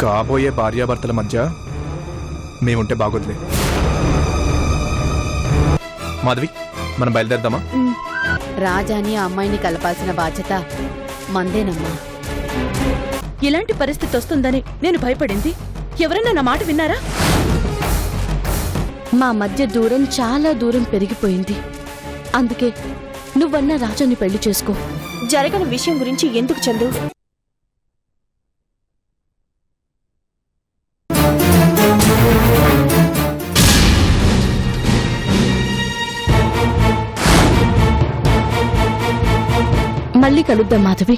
కాబోయే భార్యాభర్తల మధ్య మేముంటే బాగోదులే. మాధవి, మనం బయలుదేరదామా? రాజాని ఆ అమ్మాయిని కలపాల్సిన బాధ్యత మందేనమ్మా. ఇలాంటి పరిస్థితి వస్తుందని నేను భయపడింది. ఎవరైనా నా మాట విన్నారా? మా మధ్య దూరం చాలా దూరం పెరిగిపోయింది. అందుకే నువ్వన్నా రాజాని పెళ్లి చేసుకో. జరగని విషయం గురించి ఎందుకు చందు? మళ్ళీ కలుద్దాం మాధవి.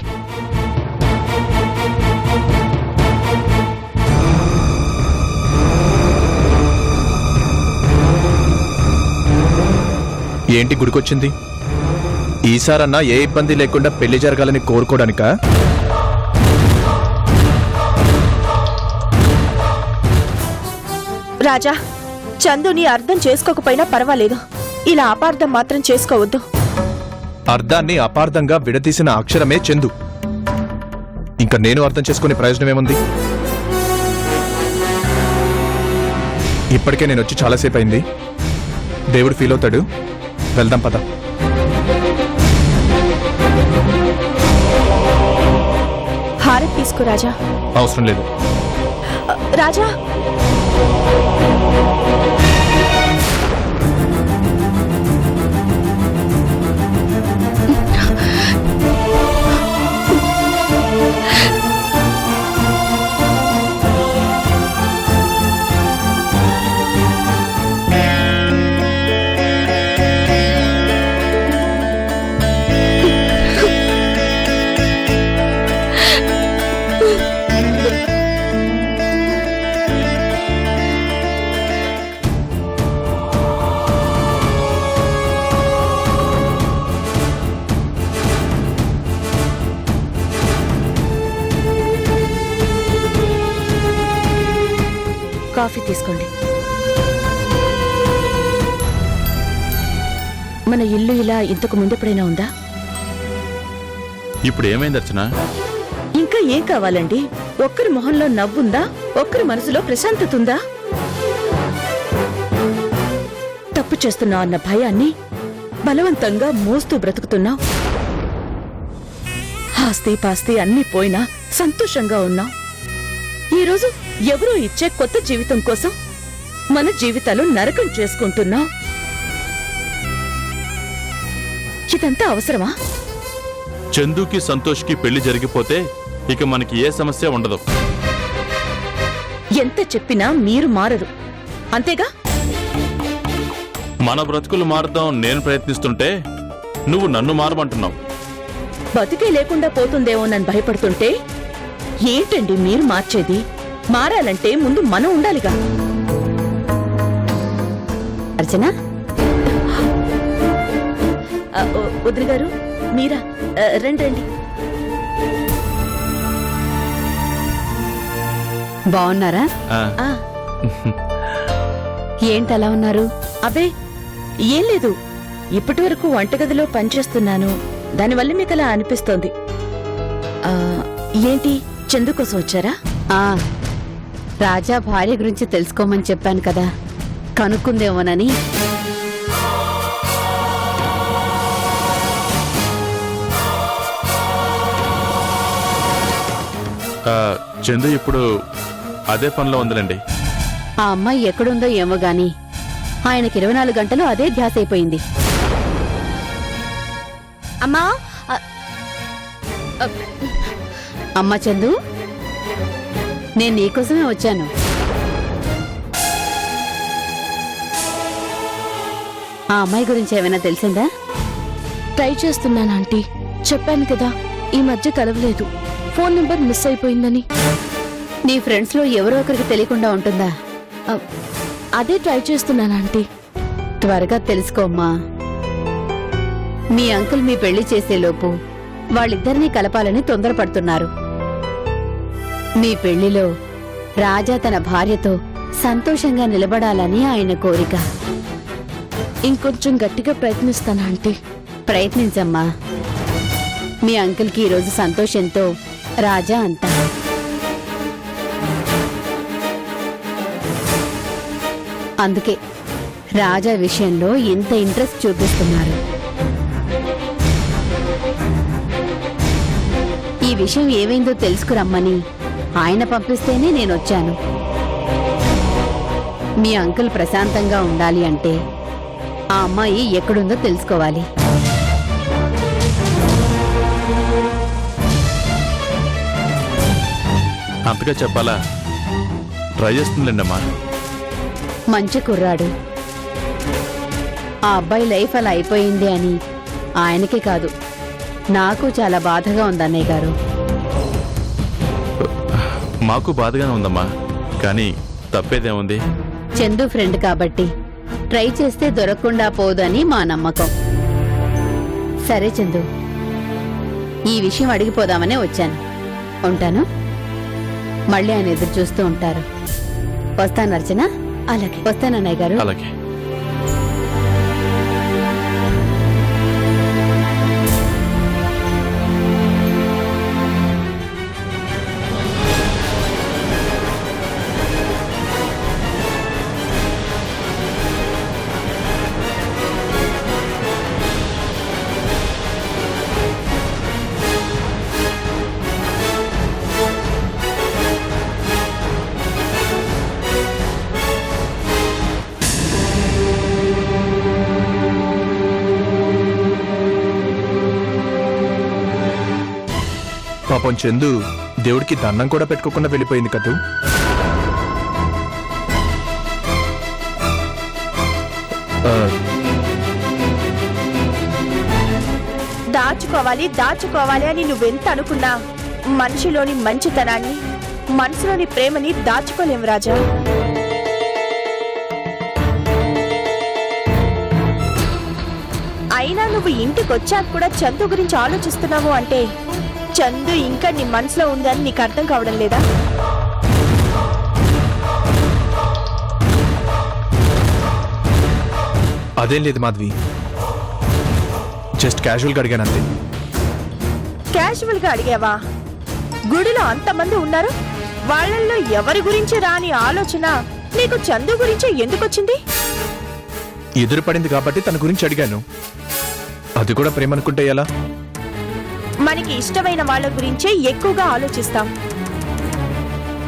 ఏంటి గుడికొచ్చింది? ఈసారన్నా ఏ ఇబ్బంది లేకుండా పెళ్లి జరగాలని కోరుకోవడానికా? రాజా, చందుని అర్థం చేసుకోకపోయినా పర్వాలేదు, ఇలా అపార్థం మాత్రం చేసుకోవద్దు. అర్థాన్ని అపార్థంగా విడదీసిన అక్షరమే చందు. ఇంకా నేను అర్థం చేసుకునే ప్రయోజనం ఏముంది? ఇప్పటికే నేను వచ్చి చాలాసేపు అయింది. దేవుడు ఫీల్ అవుతాడు. వెళ్దాం పద. హారతి తీసుకో రాజా. అవసరం లేదు. రాజా, కాఫీ తీసుకోండి. మన ఇల్లు ఇలా ఇంతకు ముందెప్పుడైనా ఉందా? ఇప్పుడు ఏమైంది అర్చన? ఇంకా ఏం కావాలండి? ఒక్కరి మొహంలో నవ్వుందా? ఒక్కరి మనసులో ప్రశాంతత ఉందా? తప్పు చేస్తున్నావు అన్న భయాన్ని బలవంతంగా మోస్తూ బ్రతుకుతున్నావు. ఆస్తి పాస్తి అన్నీ పోయినా సంతోషంగా ఉన్నావు. ఈరోజు ఎవరో ఇచ్చే కొత్త జీవితం కోసం మన జీవితాలు నరకం చేసుకుంటున్నావు. ఇదంతా అవసరమా? చందుకి సంతోష్కి పెళ్లి జరిగిపోతే ఇక మనకి ఏ సమస్య ఉండదు. ఎంత చెప్పినా మీరు మారరు, అంతేగా? మన బ్రతుకులు మారుదాం నేను ప్రయత్నిస్తుంటే నువ్వు నన్ను మారమంటున్నావు. బతికే లేకుండా పోతుందేమోనని భయపడుతుంటే ఏంటండి మీరు మార్చేది? మారాలంటే ముందు మనం ఉండాలిగా. అర్చన, వదిలి గారు, మీరా? రండి రండి. బాగున్నారా? ఆ, ఏంటి అలా ఉన్నారు? అబే ఏం లేదు, ఇప్పటి వరకు వంటగదిలో పనిచేస్తున్నాను, దానివల్ల మీకు అలా అనిపిస్తోంది. ఏంటి, చందు కోసం వచ్చారా? రాజా భార్య గురించి తెలుసుకోమని చెప్పాను కదా, కనుక్కుందేమోనని. చందు ఇప్పుడు అదే పనిలో ఉందిలేండి. ఆ అమ్మాయి ఎక్కడుందో ఏమో గాని ఆయనకి 24 గంటలు అదే ధ్యాస అయిపోయింది. అమ్మా, అమ్మా చందు, నేను నీకోసమే వచ్చాను. ఆ అమ్మాయి గురించి ఏమైనా తెలిసిందా? ట్రై చేస్తున్నాను ఆంటీ. చెప్పాను కదా, ఈ మధ్య కలవలేదు. ఫోన్ నెంబర్ మిస్ అయిపోయిందని. నీ ఫ్రెండ్స్ లో ఎవరో ఒకరికి తెలియకుండా ఉంటుందా? అదే ట్రై చేస్తున్నాను ఆంటీ. త్వరగా తెలుసుకోమ్మా. మీ అంకుల్ మీ పెళ్లి చేసేలోపు వాళ్ళిద్దరినీ కలపాలని తొందరపడుతున్నారు. మీ పెళ్లిలో రాజా తన భార్యతో సంతోషంగా నిలబడాలని ఆయన కోరిక. ఇంకొంచెం గట్టిగా ప్రయత్నిస్తాను ఆంటీ. ప్రయత్నించమ్మా. మీ అంకుల్కి ఈరోజు సంతోషంతో రాజా అంతా. అందుకే రాజా విషయంలో ఇంత ఇంట్రెస్ట్ చూపిస్తున్నారు. ఈ విషయం ఏమైందో తెలుసుకురమ్మని ఆయన పంపిస్తేనే నేనొచ్చాను. మీ అంకుల్ ప్రశాంతంగా ఉండాలి అంటే ఆ అమ్మాయి ఎక్కడుందో తెలుసుకోవాలి. అంతగా చెప్పాలా? ట్రై చేస్తుందండమ్మా. మంచి కుర్రాడు. ఆ అబ్బాయి లైఫ్ అలా అయిపోయింది అని ఆయనకే కాదు, నాకు చాలా బాధగా ఉంది అన్నయ్య గారు. మాకు బాధగానే ఉందమ్మా, కానీ తప్పేదేముంది? చందు ఫ్రెండ్ కాబట్టి ట్రై చేస్తే దొరకకుండా పోదని మా నమ్మకం. సరే చందు, ఈ విషయం అడిగిపోదామనే వచ్చాను. ఉంటాను. మళ్ళీ ఆయన ఎదురు చూస్తూ ఉంటారు. వస్తాను అర్చన. అలాగే వస్తాను అన్నయ్య గారు. అలాగే. పాపం చందు దేవుడికి దండం కూడా పెట్టుకోకుండా వెళ్ళిపోయింది కదూ. దాచుకోవాలి దాచుకోవాలి అని నువ్వెంత అనుకున్నా మనిషిలోని మంచితనాన్ని, మనసులోని ప్రేమని దాచుకోలేం రాజా. అయినా నువ్వు ఇంటికొచ్చాక కూడా చందు గురించి ఆలోచిస్తున్నావు అంటే చందు ఇంకా నీ మనసులో ఉందని నీకు అర్థం కావడం లేదా? అదేం లేదు మాధవి, జస్ట్ క్యాజువల్గా అడిగాను అంతే. క్యాజువల్ గా అడిగావా? గుడిలో అంతమంది ఉన్నారు, వాళ్ళల్లో ఎవరి గురించి రాని ఆలోచన నీకు చందు గురించి ఎందుకొచ్చింది? ఎదురుపడింది కాబట్టి తన గురించి అడిగాను. అది కూడా ప్రేమ అనుకుంటే ఎలా? మనకి ఇష్టమైన వాళ్ళ గురించే ఎక్కువగా ఆలోచిస్తాం.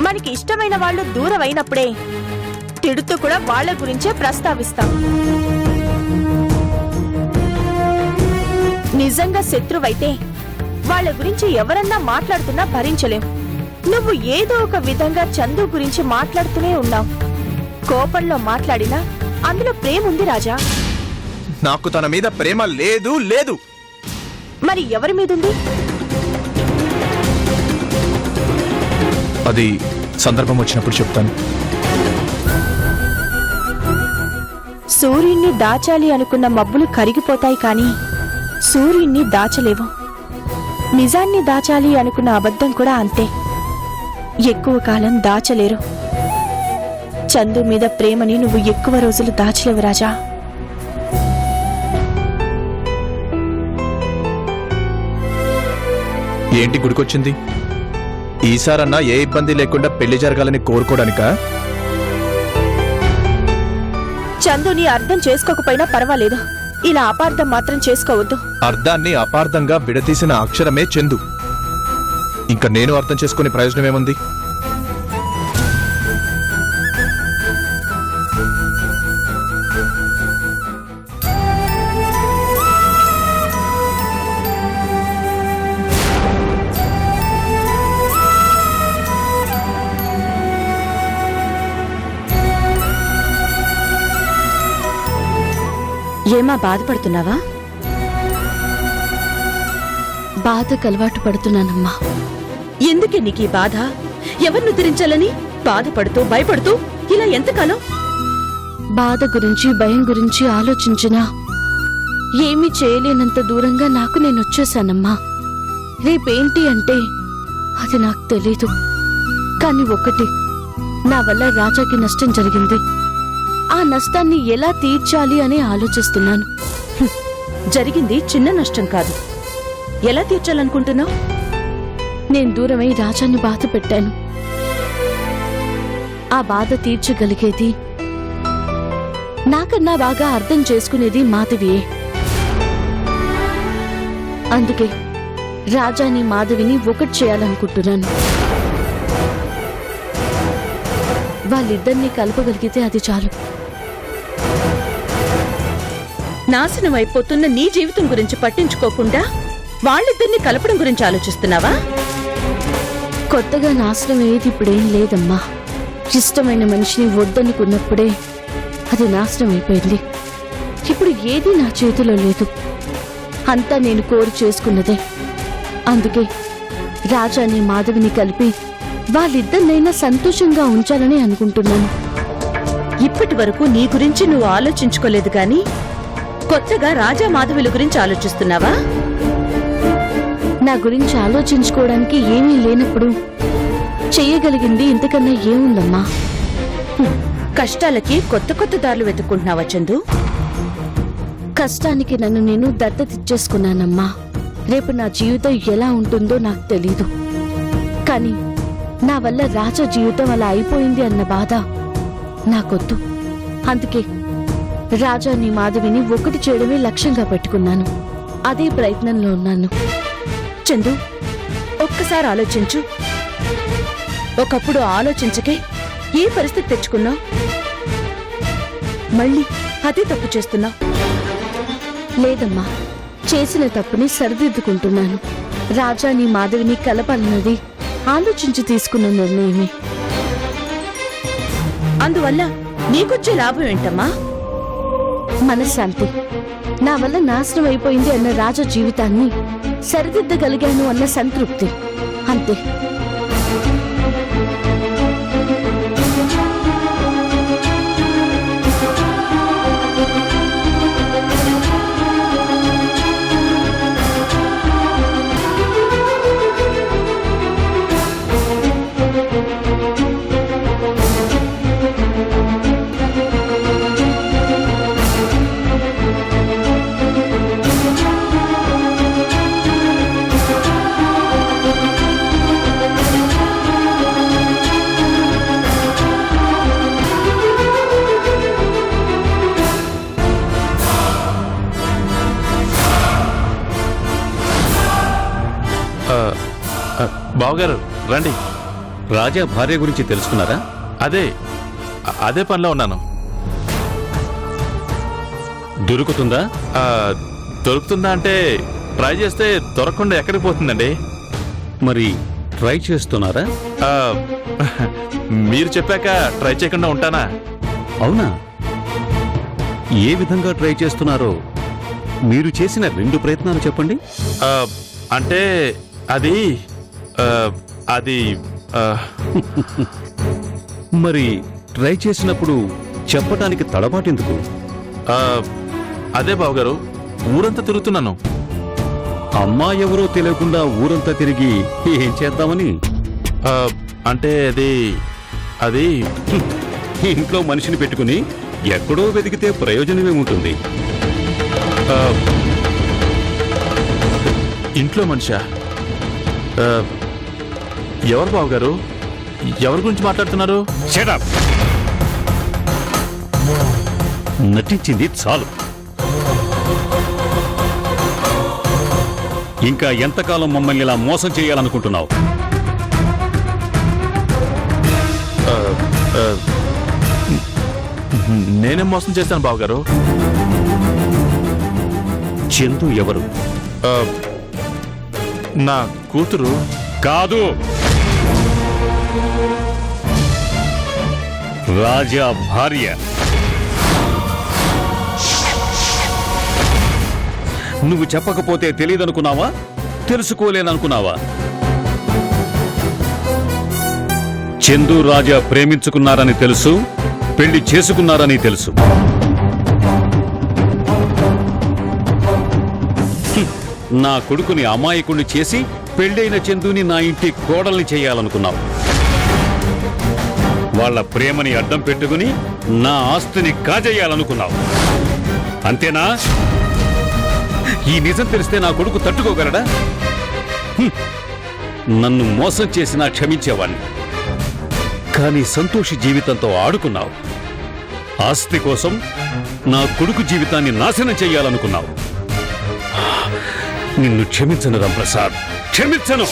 మనకి ఇష్టమైన వాళ్ళు దూరం అయినప్పుడే తిడుతూ కూడా వాళ్ళ గురించే ప్రస్తావిస్తాం. నిజంగా శత్రువైతే వాళ్ళ గురించి ఎవరన్నా మాట్లాడుతున్నా భరించలేం. నువ్వు ఏదో ఒక విధంగా చందు గురించి మాట్లాడుతూనే ఉన్నావు. కోపంలో మాట్లాడినా అందులో ప్రేమ ఉంది రాజా. నాకు తన మీద ప్రేమ లేదు లేదు. మరి ఎవరి మీదుంది? అది సందర్భం వచ్చినప్పుడు చెప్తాను. సూర్యుణ్ణి దాచాలి అనుకున్న మబ్బులు కరిగిపోతాయి కానీ సూర్యుణ్ణి దాచలేవు. నిజాన్ని దాచాలి అనుకున్న అబద్ధం కూడా అంతే, ఎక్కువ కాలం దాచలేరు. చందు మీద ప్రేమని నువ్వు ఎక్కువ రోజులు దాచలేవు రాజా. ఏంటి గుడికొచ్చింది? ఈసారన్నా ఏ ఇబ్బంది లేకుండా పెళ్లి జరగాలని కోరుకోవడానికా? చందుని అర్థం చేసుకోకపోయినా పర్వాలేదు, ఇలా అపార్థం మాత్రం చేసుకోవద్దు. అర్థాన్ని అపార్థంగా విడదీసిన అక్షరమే చందు. ఇంకా నేను అర్థం చేసుకునే ప్రయోజనం ఏముంది? ఏమా బాధపడుతున్నావా? బాధకు అలవాటు పడుతున్నానమ్మా. ఎందుకే నీకీ బాధ? ఎవరిని తిరించాలని బాధపడుతూ భయపడుతూ ఇలా ఎంతకాలం? బాధ గురించి భయం గురించి ఆలోచించినా ఏమీ చేయలేనంత దూరంగా నాకు నేను వచ్చేసానమ్మా. రేపేంటి అంటే అది నాకు తెలీదు. కానీ ఒకటి, నా వల్ల రాజాకి నష్టం జరిగింది. ఆ నష్టాన్ని ఎలా తీర్చాలి అని ఆలోచిస్తున్నాను. జరిగింది చిన్న నష్టం కాదు. ఎలా తీర్చాలనుకుంటున్నావు? నేను దూరమై రాజాన్ని బాధ పెట్టాను. ఆ బాధ తీర్చగలిగేది నాకన్నా బాగా అర్థం చేసుకునేది మాధవియే. అందుకే రాజాని మాధవిని ఒకటి చేయాలనుకుంటున్నాను. వాళ్ళిద్దరినీ కలపగలిగితే అది చాలు. నాశనం అయిపోతున్న నీ జీవితం గురించి పట్టించుకోకుండా వాళ్ళిద్దరిని కలపడం గురించి ఆలోచిస్తున్నావా? కొత్తగా నాశనం అయ్యేది ఇప్పుడేం లేదమ్మా. ఇష్టమైన మనిషిని వద్దనుకున్నప్పుడే అది నాశనం అయిపోయింది. ఇప్పుడు ఏదీ నా చేతిలో లేదు. అంతా నేను కోరి చేసుకున్నదే. అందుకే రాజాని మాధవిని కలిపి వాళ్ళిద్దరినైనా సంతోషంగా ఉంచాలని అనుకుంటున్నాను. ఇప్పటి వరకు నీ గురించి నువ్వు ఆలోచించుకోలేదు గాని కొత్తగా రాజా మాధవుల గురించి ఆలోచిస్తున్నావా? నా గురించి ఆలోచించుకోవడానికి ఏమీ లేనప్పుడు చెయ్యగలిగింది ఇంతకన్నా ఏముందమ్మా? కష్టాలకి కొత్త కొత్త దారులు వెతుక్కుంటున్నావా చందు? కష్టానికి నన్ను నేను దత్తతిచ్చేసుకున్నానమ్మా. రేపు నా జీవితం ఎలా ఉంటుందో నాకు తెలీదు. కానీ నా వల్ల రాజా జీవితం అలా అయిపోయింది అన్న బాధ నాకొద్దు. అందుకే రాజాని మాధవిని ఒకటి చేయడమే లక్ష్యంగా పెట్టుకున్నాను. అదే ప్రయత్నంలో ఉన్నాను. చందు, ఒక్కసారి ఆలోచించు. ఒకప్పుడు ఆలోచించకే ఏ పరిస్థితి తెచ్చుకున్నావు? మళ్ళీ అదే తప్పు చేస్తున్నావు. లేదమ్మా, చేసిన తప్పుని సరిదిద్దుకుంటున్నాను. రాజాని మాధవిని కలపాలన్నది ఆలోచించి తీసుకున్న నిర్ణయమే. అందువల్ల నీకొచ్చే లాభం ఏంటమ్మా? మనశ్శాంతి. నా వల్ల నాశనం అయిపోయింది అన్న రాజా జీవితాన్ని సరిదిద్దగలిగాను అన్న సంతృప్తి, అంతే. బావగారు రండి. రాజా భార్య గురించి తెలుసుకున్నారా? అదే పనిలో ఉన్నాను. దొరుకుతుందా? దొరుకుతుందా అంటే ట్రై చేస్తే దొరకకుండా ఎక్కడికి పోతుందండి. మరి ట్రై చేస్తున్నారా? మీరు చెప్పాక ట్రై చేయకుండా ఉంటానా? అవునా? ఏ విధంగా ట్రై చేస్తున్నారో మీరు చేసిన 2 ప్రయత్నాలు చెప్పండి. అంటే అది మరి ట్రై చేసినప్పుడు చెప్పటానికి తడబాటెందుకు? అదే బావగారు, ఊరంతా తిరుగుతున్నాను. అమ్మా ఎవరో తెలియకుండా ఊరంతా తిరిగి ఏం చేద్దామని? అంటే అది ఇంట్లో మనిషిని పెట్టుకుని ఎక్కడో వెతికితే ప్రయోజనమేముంటుంది? ఇంట్లో మనిషా? ఎవరు బావగారు? ఎవరి గురించి మాట్లాడుతున్నారు? Shut up! నటించింది చాలు. ఇంకా ఎంతకాలం మమ్మల్ని ఇలా మోసం చేయాలనుకుంటున్నావు? నేనేం మోసం చేశాను బావగారు? చందు ఎవరు? నా కూతురు. కాదు, రాజా భార్య. నువ్వు చెప్పకపోతే తెలియదనుకున్నావా? తెలుసుకోలేననుకున్నావా? చందు రాజా ప్రేమించుకున్నారని తెలుసు, పెళ్లి చేసుకున్నారని తెలుసు. నా కొడుకుని అమాయకుణ్ణి చేసి పెళ్ళైన చందుని నా ఇంటి కోడల్ని చేయాలనుకున్నావు. వాళ్ళ ప్రేమని అడ్డం పెట్టుకుని నా ఆస్తిని కాజేయాలనుకున్నావు. అంతేనా? ఈ నిజం తెలిస్తే నా కొడుకు తట్టుకోగలడా? నన్ను మోసం చేసినా క్షమించేవాణ్ణి. కానీ సంతోషి జీవితంతో ఆడుకున్నావు. ఆస్తి కోసం నా కొడుకు జీవితాన్ని నాశనం చేయాలనుకున్నావు. నిన్ను క్షమించను Ramprasad, క్షమించను.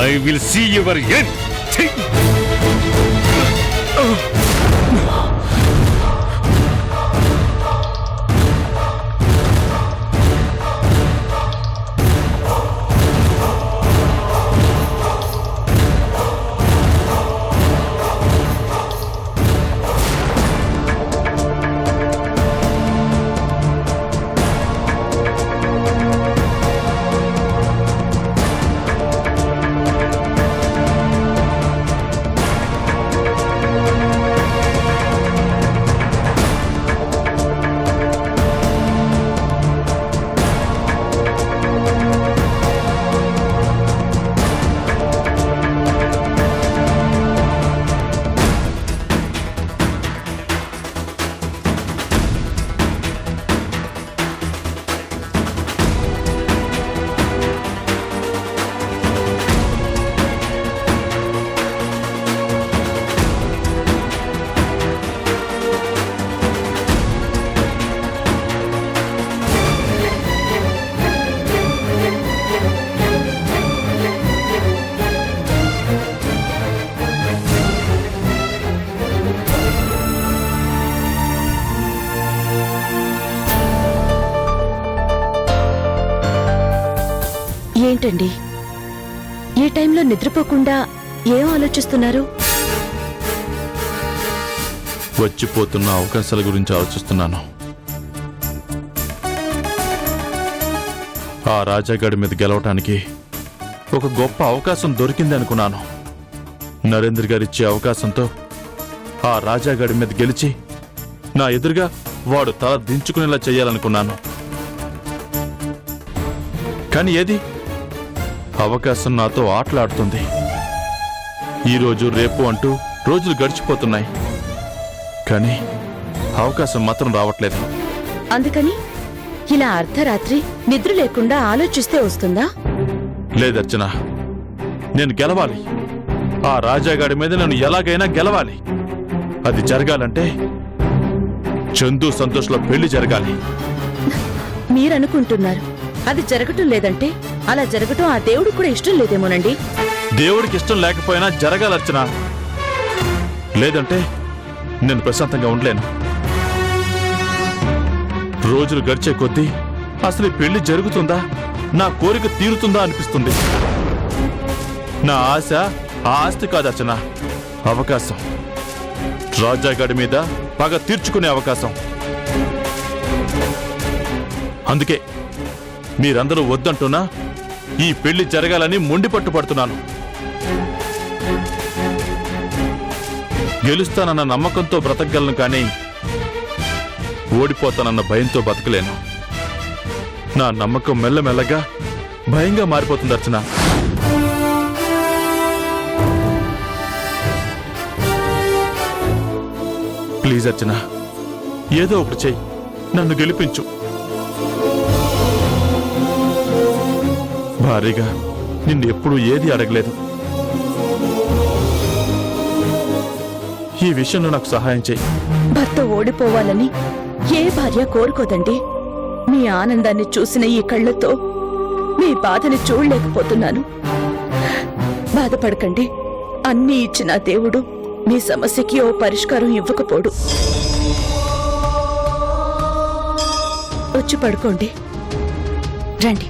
I will see your end. ఏంటండి ఈ టైంలో నిద్రపోకుండా ఏం ఆలోచిస్తున్నారు? వచ్చిపోతున్న అవకాశాల గురించి ఆలోచిస్తున్నాను. ఆ రాజాగాడి మీద గెలవటానికి ఒక గొప్ప అవకాశం దొరికింది అనుకున్నాను. నరేంద్ర గారిచ్చే అవకాశంతో ఆ రాజాగాడి మీద గెలిచి నా ఎదురుగా వాడు తల దించుకునేలా చేయాలనుకున్నాను. కానీ ఏది అవకాశం నాతో ఆటలాడుతుంది. ఈరోజు రేపు అంటూ రోజులు గడిచిపోతున్నాయి, కానీ అవకాశం మాత్రం రావట్లేదు. అందుకని ఇలా అర్ధరాత్రి నిద్ర లేకుండా ఆలోచిస్తే వస్తుందా? లేదర్చన, నేను గెలవాలి. ఆ రాజాగాడి మీద నేను ఎలాగైనా గెలవాలి. అది జరగాలంటే చందు సంతోష్ల పెళ్లి జరగాలి. మీరనుకుంటున్నారు, అది జరగటం లేదంటే అలా జరగటం ఆ దేవుడు కూడా ఇష్టం లేదేమోనండి. దేవుడికి ఇష్టం లేకపోయినా జరగాలర్చన, లేదంటే నేను ప్రశాంతంగా ఉండలేను. రోజులు గడిచే కొద్దీ అసలు ఈ పెళ్లి జరుగుతుందా, నా కోరిక తీరుతుందా అనిపిస్తుంది. నా ఆశ ఆ ఆస్తి కాదు అర్చన, అవకాశం. రాజాగాడి మీద పగ తీర్చుకునే అవకాశం. అందుకే మీరందరూ వద్దంటున్నా ఈ పెళ్లి జరగాలని మొండి పట్టుపడుతున్నాను. గెలుస్తానన్న నమ్మకంతో బ్రతకగలను, కానీ ఓడిపోతానన్న భయంతో బతకలేను. నా నమ్మకం మెల్లమెల్లగా భయంగా మారిపోతుంది అర్చన. ప్లీజ్ అర్చన, ఏదో ఒకటి చెయ్యి, నన్ను గెలిపించు. భారీగా నిన్ను ఎప్పుడూ ఏది అడగలేదు. ఈ విషయంలో నాకు సహాయం చెయ్యి. భర్త ఓడిపోవాలని ఏ భార్య కోరుకోదండి. మీ ఆనందాన్ని చూసిన ఈ కళ్ళతో మీ బాధని చూడలేకపోతున్నాను. బాధపడకండి, అన్నీ ఇచ్చిన దేవుడు మీ సమస్యకి ఓ పరిష్కారం ఇవ్వకపోడు. వచ్చి పడుకోండి, రండి.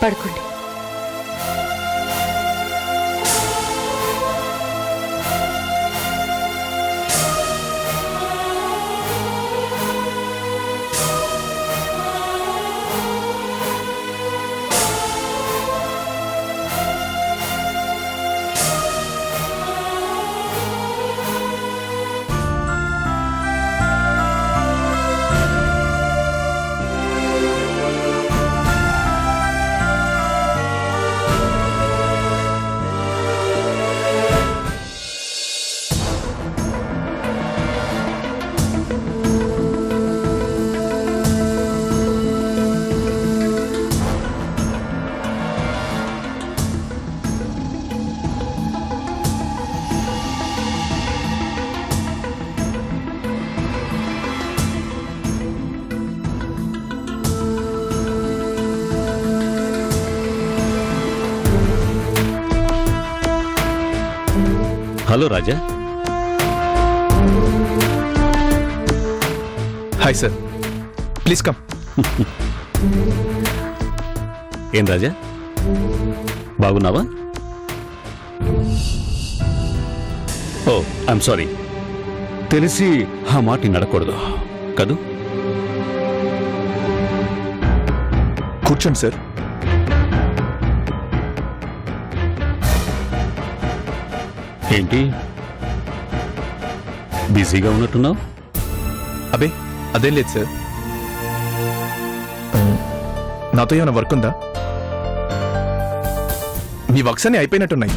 పడుకోండి. Hello Raja. Hi sir, please come. ఏం రాజా, బాగున్నావా? ఓ ఐఎమ్ సారీ, తెలిసి ఆ మాట నడకూడదు కదూ. కూర్చోండి సార్. ఏంటి బిజీగా ఉన్నట్టున్నావు? అబే అదేం లేదు సార్. నాతో ఏమైనా వర్క్ ఉందా? మీ వర్క్స్ అన్ని అయిపోయినట్టున్నాయి.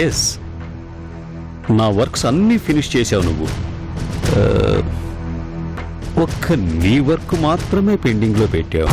ఎస్, నా వర్క్స్ అన్నీ ఫినిష్ చేసావు నువ్వు. ఒక్క నీ వర్క్ మాత్రమే పెండింగ్లో పెట్టావు.